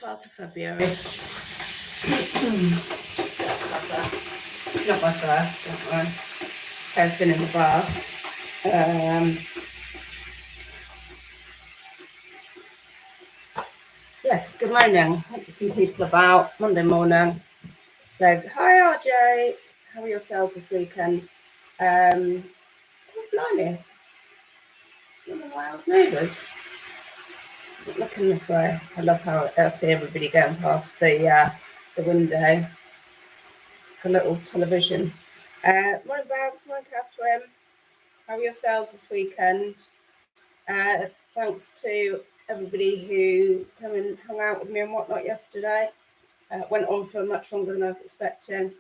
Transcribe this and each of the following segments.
12th of February. Not my first, don't worry. I've been in the bath. Yes, good morning. Some people about Monday morning. So, hi RJ, how are yourselves this weekend? Oh, blimey. One of my old neighbours. Looking this way. I love how I see everybody going past the window. It's like a little television. Morning Babs, morning Catherine. How are yourselves this weekend? Thanks to everybody who came and hung out with me and whatnot yesterday. Went on for much longer than I was expecting.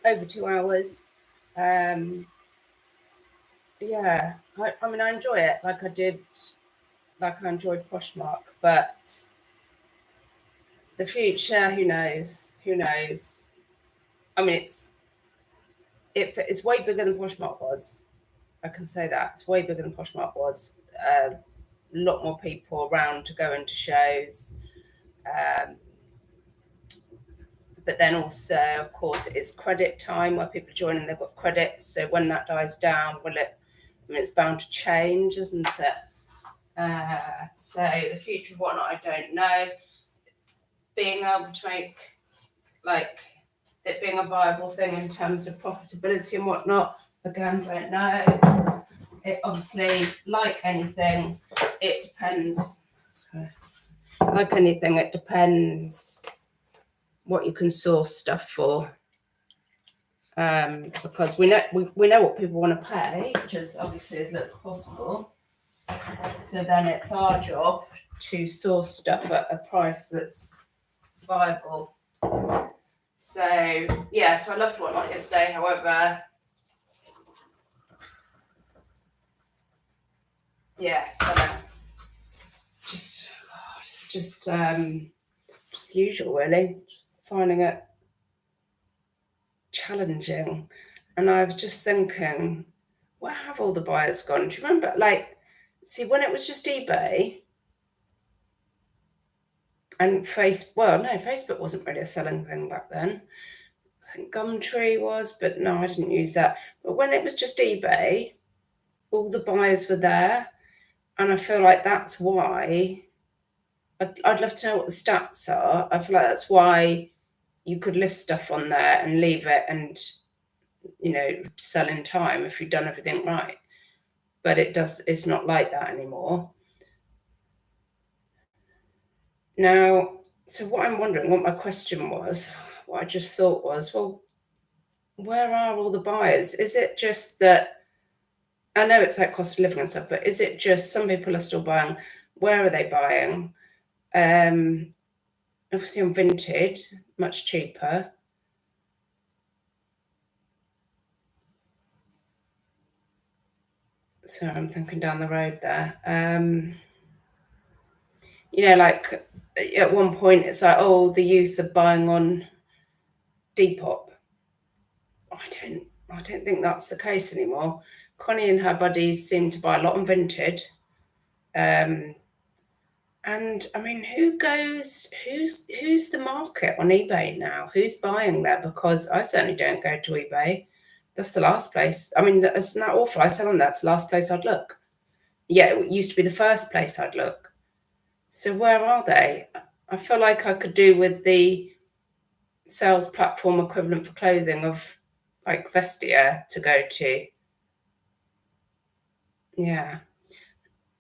Over 2 hours. Yeah, I mean, I enjoy it like I enjoyed Poshmark, but the future, who knows? Who knows? I mean, it's way bigger than Poshmark was. I can say that. It's way bigger than Poshmark was. A lot more people around to go into shows. But then also, of course, it is credit time where people join and they've got credits. So when that dies down, it's bound to change, isn't it? So the future of whatnot, I don't know. Being able to make, like, it being a viable thing in terms of profitability and whatnot, again, don't know. It obviously, like anything, it depends. Like anything, it depends what you can source stuff for. Because we know what people want to pay, which is obviously as little as possible. So then it's our job to source stuff at a price that's viable. So yeah, so I loved whatnot yesterday. However, yeah, so just usual really, finding it challenging. And I was just thinking, where have all the buyers gone? Do you remember, see, when it was just eBay and Facebook wasn't really a selling thing back then. I think Gumtree was, but no, I didn't use that. But when it was just eBay, all the buyers were there. And I feel like that's why, I'd love to know what the stats are. I feel like that's why you could list stuff on there and leave it and, sell in time if you've done everything right. But it's not like that anymore. Now, so what I'm wondering, what my question was, what I just thought was, well, where are all the buyers? Is it just that, I know it's like cost of living and stuff, but is it just some people are still buying? Where are they buying? Obviously on Vinted, much cheaper. So I'm thinking down the road there. Like at one point it's like, oh, the youth are buying on Depop. I don't think that's the case anymore. Connie and her buddies seem to buy a lot on Vinted. And I mean, who's the market on eBay now? Who's buying there? Because I certainly don't go to eBay. That's the last place. I mean, that's not awful. I sell on that. It's the last place I'd look. Yeah, it used to be the first place I'd look. So where are they? I feel like I could do with the sales platform equivalent for clothing of like Vestia to go to. Yeah.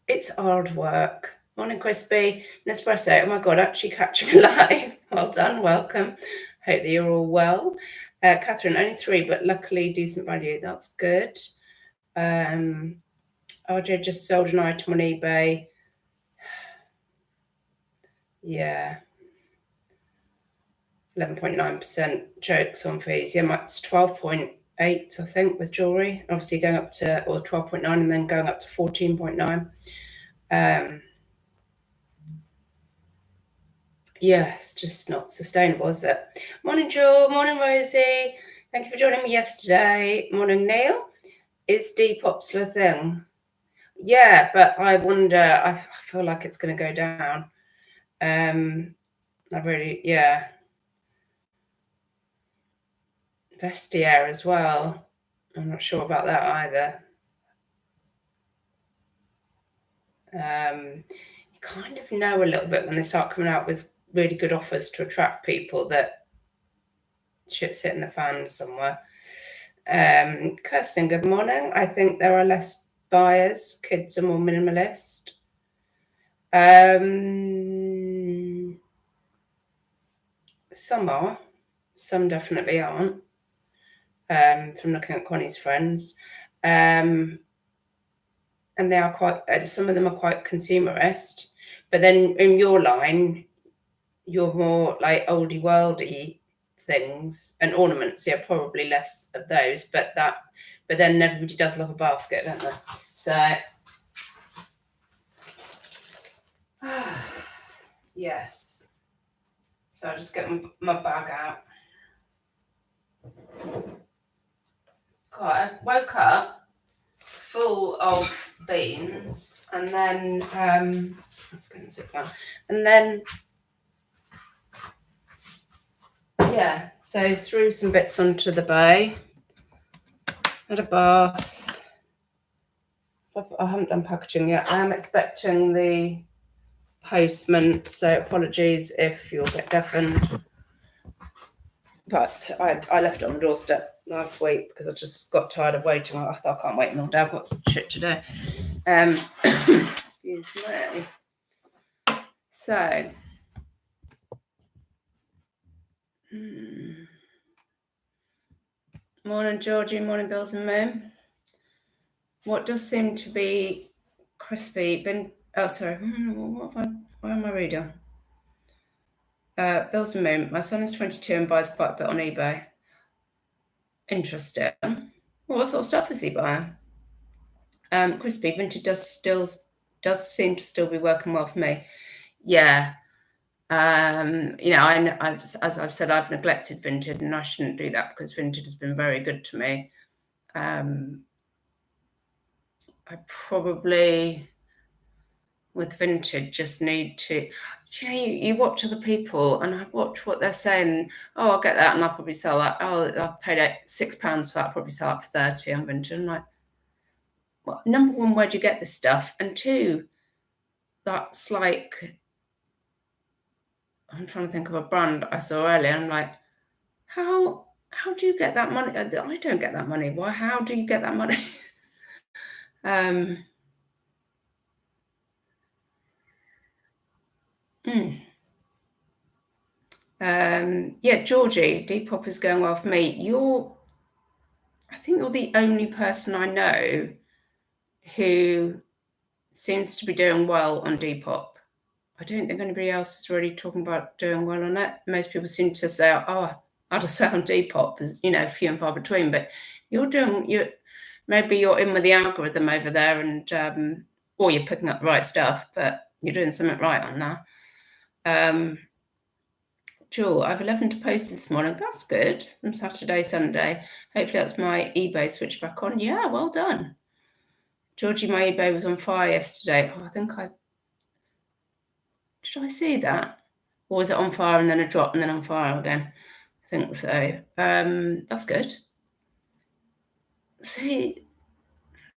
It's hard work. Morning, Crispy. Nespresso. Oh my God, actually catching alive. Well done. Welcome. Hope that you're all well. Catherine, only 3, but luckily decent value. That's good. RJ just sold an item on eBay. Yeah. 11.9% jokes on fees. Yeah, it's 12.8, I think, with jewellery. Obviously going up to, or 12.9 and then going up to 14.9. Yeah, it's just not sustainable, is it? Morning, Joel. Morning, Rosie. Thank you for joining me yesterday. Morning, Neil. Is Depop still a thing? Yeah, but I wonder, I feel like it's going to go down. I really, yeah. Vestiaire as well. I'm not sure about that either. You kind of know a little bit when they start coming out with really good offers to attract people that shit's hitting the fan somewhere. Kirsten, good morning. I think there are less buyers. Kids are more minimalist. Some are. Some definitely aren't. From looking at Connie's friends. And they are quite, some of them are quite consumerist. But then in your line, you're more like oldie worldy things and ornaments. Yeah, probably less of those. But then everybody does love a basket, don't they? So yes. So I'll just get my bag out. God, I woke up full of beans, and then let's go and sit down. And then yeah, so threw some bits onto the bay. Had a bath. I haven't done packaging yet. I am expecting the postman, so apologies if you'll get deafened. But I left it on the doorstep last week because I just got tired of waiting. I thought I can't wait all day. I've got some shit to do. Excuse me. So, morning, Georgie. Morning, Bills and Moon. What does seem to be crispy? Oh, sorry. Where am I reading? Bills and Moon. My son is 22 and buys quite a bit on eBay. Interesting. What sort of stuff is he buying? Crispy vintage does seem to still be working well for me. Yeah. As I've said, I've neglected Vinted, and I shouldn't do that because Vinted has been very good to me. I probably, with Vinted, just need to, you watch other people, and I watch what they're saying. Oh, I'll get that, and I'll probably sell that. Oh, I've paid £6 for that. I'll probably sell it for 30 on Vinted. And like, well, number one, where'd you get this stuff? And two, that's like, I'm trying to think of a brand I saw earlier. I'm like, how do you get that money? I don't get that money. Why? How do you get that money? Yeah, Georgie, Depop is going well for me. I think you're the only person I know who seems to be doing well on Depop. I don't think anybody else is really talking about doing well on it. Most people seem to say, "Oh, I'll just sell on Depop," as few and far between. But maybe you're in with the algorithm over there, and or you're picking up the right stuff, but you're doing something right on that. Jewel, I've 11 to post this morning. That's good. From Saturday, Sunday. Hopefully that's my eBay switch back on. Yeah, well done. Georgie, my eBay was on fire yesterday. Oh, did I see that? Or was it on fire and then a drop and then on fire again? I think so. That's good. See,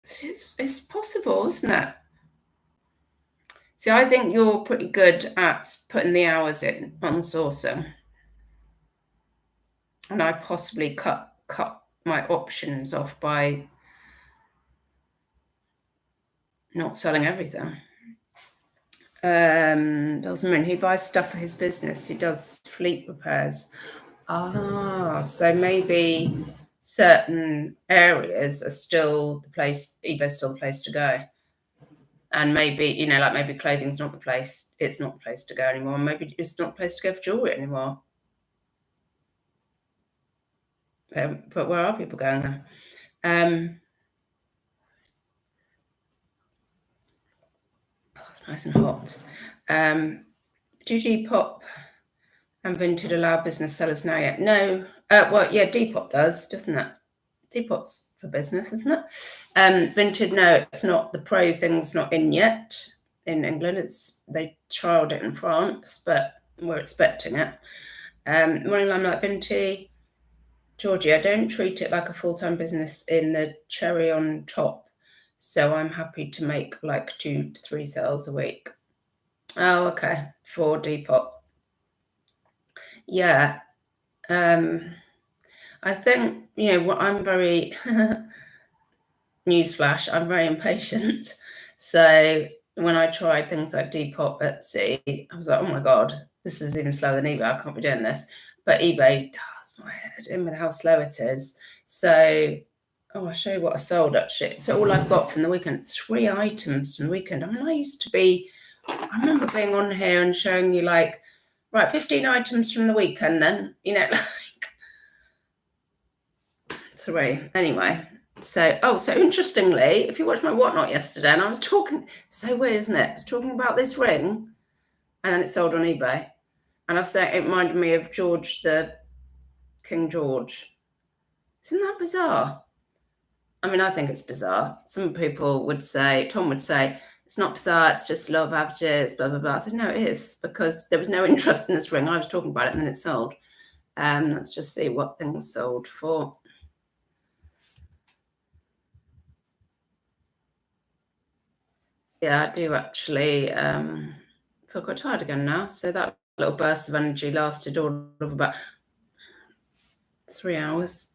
it's possible, isn't it? See, I think you're pretty good at putting the hours in on sourcing. And I possibly cut my options off by not selling everything. He buys stuff for his business. He does fleet repairs. So maybe certain areas are still the place, eBay's still the place to go. And maybe, maybe clothing's not the place, it's not the place to go anymore. Maybe it's not the place to go for jewellery anymore. But where are people going then? It's nice and hot. Do Depop and Vinted allow business sellers now yet? No. Well, yeah, Depop does, doesn't it? Depop's for business, isn't it? Vinted, no, it's not. The pro thing's not in yet. in England. They trialled it in France, but we're expecting it. Morning Limelight Vinty. Georgie, I don't treat it like a full-time business in the cherry on top, so I'm happy to make like 2 to 3 sales a week. Oh, okay. For Depop. Yeah. I think, I'm very newsflash, I'm very impatient. So when I tried things like Depop, Etsy, I was like, oh my God, this is even slower than eBay. I can't be doing this. But eBay does my head in with how slow it is. So, I'll show you what I sold actually. So all I've got from the weekend, 3 items from the weekend. I mean, I remember being on here and showing you like, right, 15 items from the weekend then, like 3. Anyway. So interestingly, if you watched my Whatnot yesterday, and I was talking, so weird, isn't it? I was talking about this ring, and then it sold on eBay. And I was saying it reminded me of King George. Isn't that bizarre? I mean, I think it's bizarre. Some people would say, Tom would say, it's not bizarre, it's just law of averages, blah, blah, blah. I said, no, it is, because there was no interest in this ring. I was talking about it, and then it sold. Let's just see what things sold for. Yeah, I do actually feel quite tired again now. So that little burst of energy lasted all of about 3 hours.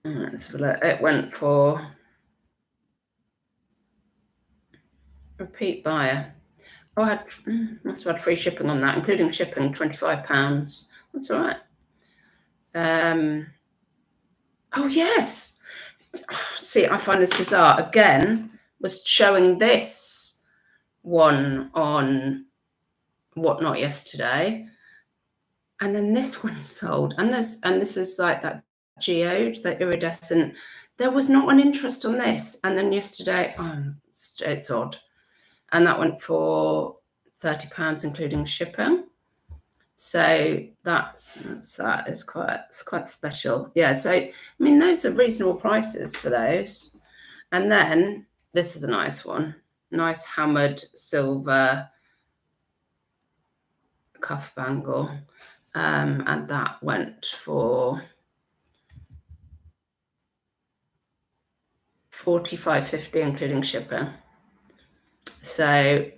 Let's have a look. It went for repeat buyer. Oh, I must have had free shipping on that, including shipping, £25. That's all right. Oh, yes. See, I find this bizarre. Again, was showing this one on Whatnot yesterday, and then this one sold, and this is like that geode, that iridescent. There was not an interest on this, and then yesterday, it's odd, and that went for £30, including shipping. So that is quite special. Yeah. So I mean, those are reasonable prices for those. And then this is a nice one, nice hammered silver cuff bangle, and that went for $45.50, including shipping. So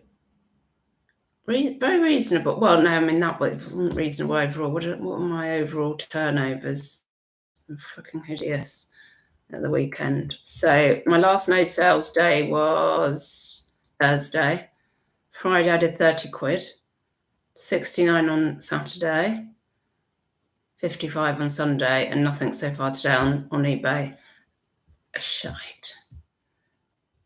very reasonable. Well, no, I mean that wasn't reasonable overall. What are my overall turnovers? I'm fucking hideous at the weekend. So my last no sales day was Thursday. Friday I did 30 quid, 69 on Saturday, 55 on Sunday, and nothing so far today on eBay. Shite.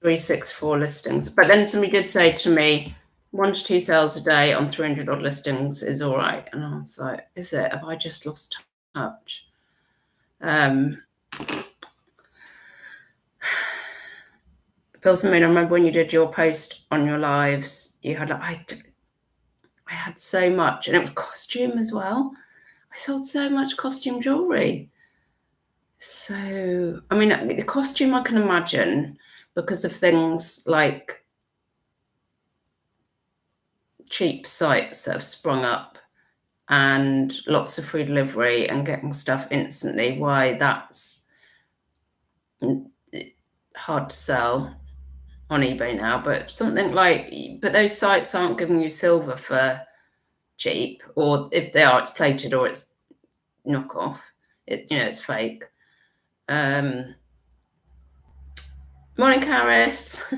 364 listings. But then somebody did say to me, 1 to 2 sales a day on 300 odd listings is all right. And I was like, is it? Have I just lost touch? Pilsen, I remember when you did your post on your lives, you had like, I had so much, and it was costume as well. I sold so much costume jewellery. So, I mean, the costume I can imagine, because of things like cheap sites that have sprung up and lots of free delivery and getting stuff instantly, why that's hard to sell on eBay now. But those sites aren't giving you silver for cheap, or if they are, it's plated or it's knockoff. It's fake. Morning, Caris.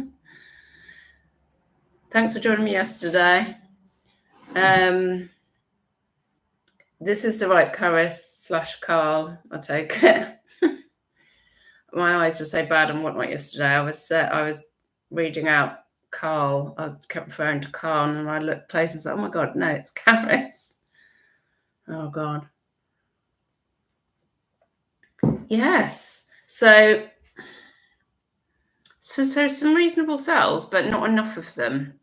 Thanks for joining me yesterday. This is the right Caris / Carl, I take it. My eyes were so bad on Whatnot yesterday. I was reading out Carl. I kept referring to Carl, and I looked close and was like, oh my God, no, it's Caris. Oh God. Yes. So some reasonable sales, but not enough of them.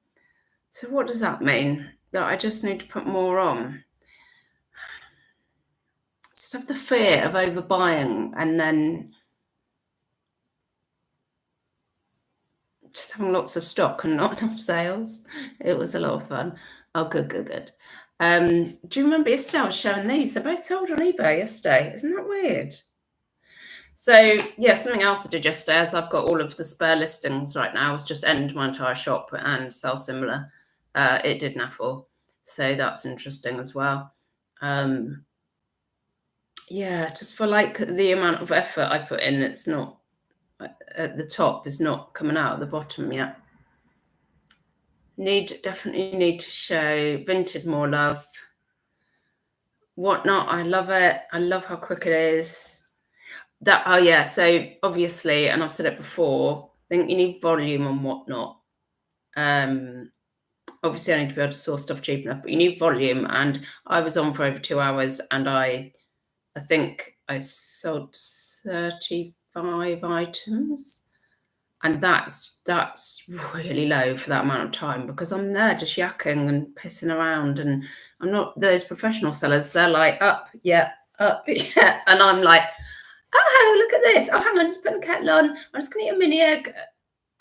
So what does that mean? That I just need to put more on? Just have the fear of overbuying and then just having lots of stock and not enough sales. It was a lot of fun. Oh, good, good, good. Do you remember yesterday I was showing these? They're both sold on eBay yesterday. Isn't that weird? So yeah, something else I did yesterday, as I've got all of the spare listings right now, was just end my entire shop and sell similar. It did naffle, so that's interesting as well. Yeah, just for like the amount of effort I put in, it's not at the top, is not coming out at the bottom yet. Definitely need to show Vinted more love. Whatnot, I love it. I love how quick it is. Oh yeah, so obviously, and I've said it before, I think you need volume and Whatnot. Obviously I need to be able to source stuff cheap enough, but you need volume. And I was on for over 2 hours, and I think I sold 35 items. And that's really low for that amount of time, because I'm there just yakking and pissing around, and I'm not those professional sellers. They're like, up, yeah, and I'm like, oh, look at this. Oh, hang on, just put the kettle on. I'm just gonna eat a mini egg.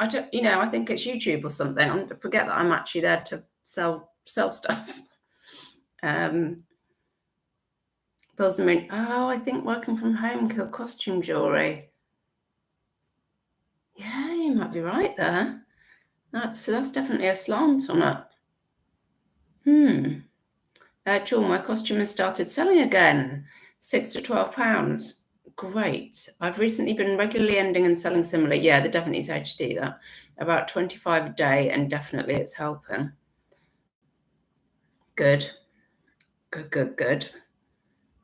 I don't, I think it's YouTube or something. I forget that I'm actually there to sell stuff. Bills and Moon. Oh, I think working from home killed costume jewellery. Yeah, you might be right there. That's definitely a slant on it. Jewel, my costume has started selling again. 6 to 12 pounds. Great. I've recently been regularly ending and selling similar. Yeah, they definitely say to do that. About 25 a day, and definitely it's helping. Good. Good.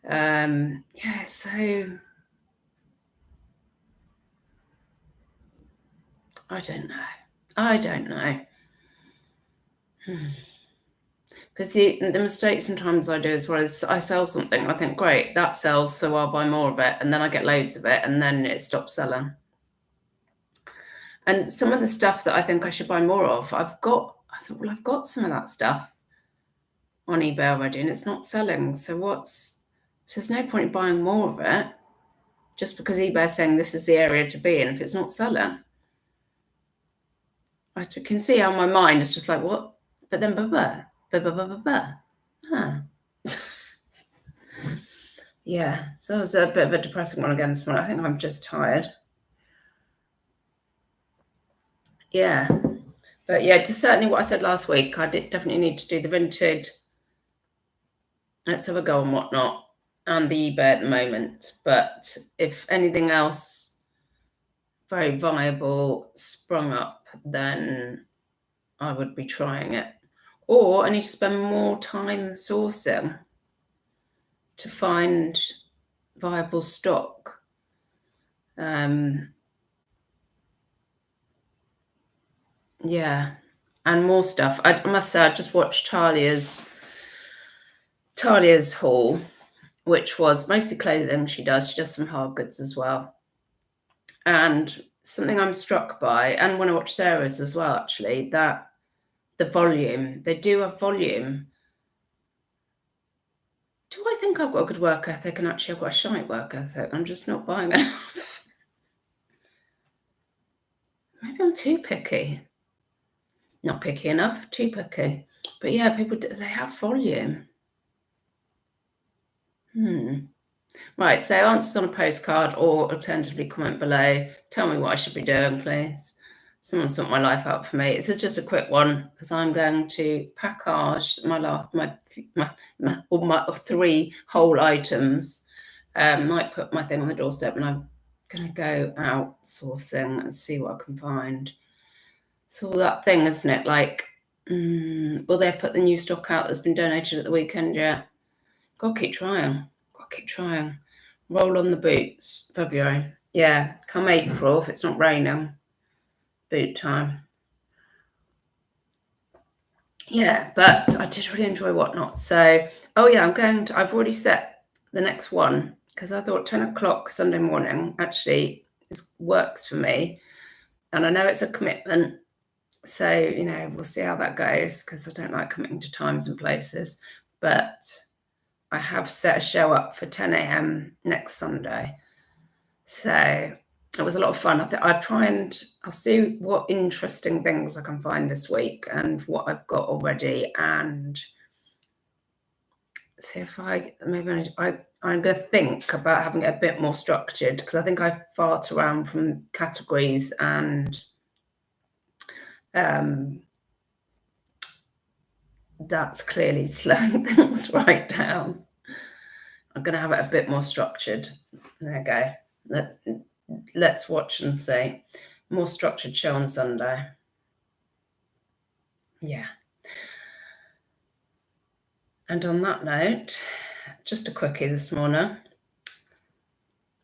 Yeah, so I don't know. Because the mistake sometimes I do as well is I sell something, I think, great, that sells, so I'll buy more of it, and then I get loads of it, and then it stops selling. And some of the stuff that I think I should buy more of, I thought, well, I've got some of that stuff on eBay already, and it's not selling. So there's no point in buying more of it just because eBay's saying this is the area to be in if it's not selling. I can see how my mind is just like, what? But then, yeah, so it was a bit of a depressing one again this morning. I think I'm just tired. Yeah, but yeah, to certainly what I said last week, I definitely need to do the Vinted. Let's have a go on Whatnot and the eBay at the moment. But if anything else very viable sprung up, then I would be trying it. Or I need to spend more time sourcing to find viable stock. Yeah, and more stuff. I must say, I just watched Talia's haul, which was mostly clothing. She does some hard goods as well. And something I'm struck by, and when I watch Sarah's as well, actually, that the volume, they do have volume. Do I think I've got a good work ethic? And actually I've got a shite work ethic. I'm just not buying enough. Maybe I'm too picky. Not picky enough, too picky. But yeah, people, they have volume. Right, so answers on a postcard, or alternatively comment below. Tell me what I should be doing, please. Someone sort my life out for me. This is just a quick one because I'm going to package my 3 whole items. Might put my thing on the doorstep, and I'm going to go out sourcing and see what I can find. It's all that thing, isn't it? Like, will they put the new stock out that's been donated at the weekend yet? Got to keep trying. Roll on the boots, February. Yeah, come April, if it's not raining, boot time. Yeah, but I did really enjoy Whatnot. So, I've already set the next one because I thought 10 o'clock Sunday morning actually works for me. And I know it's a commitment. So, we'll see how that goes because I don't like committing to times and places. But I have set a show up for 10 a.m. next Sunday. So it was a lot of fun. I think I'll see what interesting things I can find this week and what I've got already, and see if I'm going to think about having it a bit more structured, because I think I fart around from categories, and that's clearly slowing things right down. I'm going to have it a bit more structured. There you go. Let's watch and see. More structured show on Sunday. Yeah. And on that note, just a quickie this morning.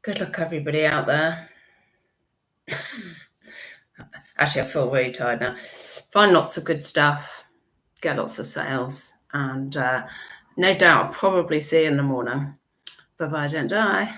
Good luck, everybody out there. Actually, I feel really tired now. Find lots of good stuff, get lots of sales, and no doubt I'll probably see you in the morning. Bye-bye, don't die.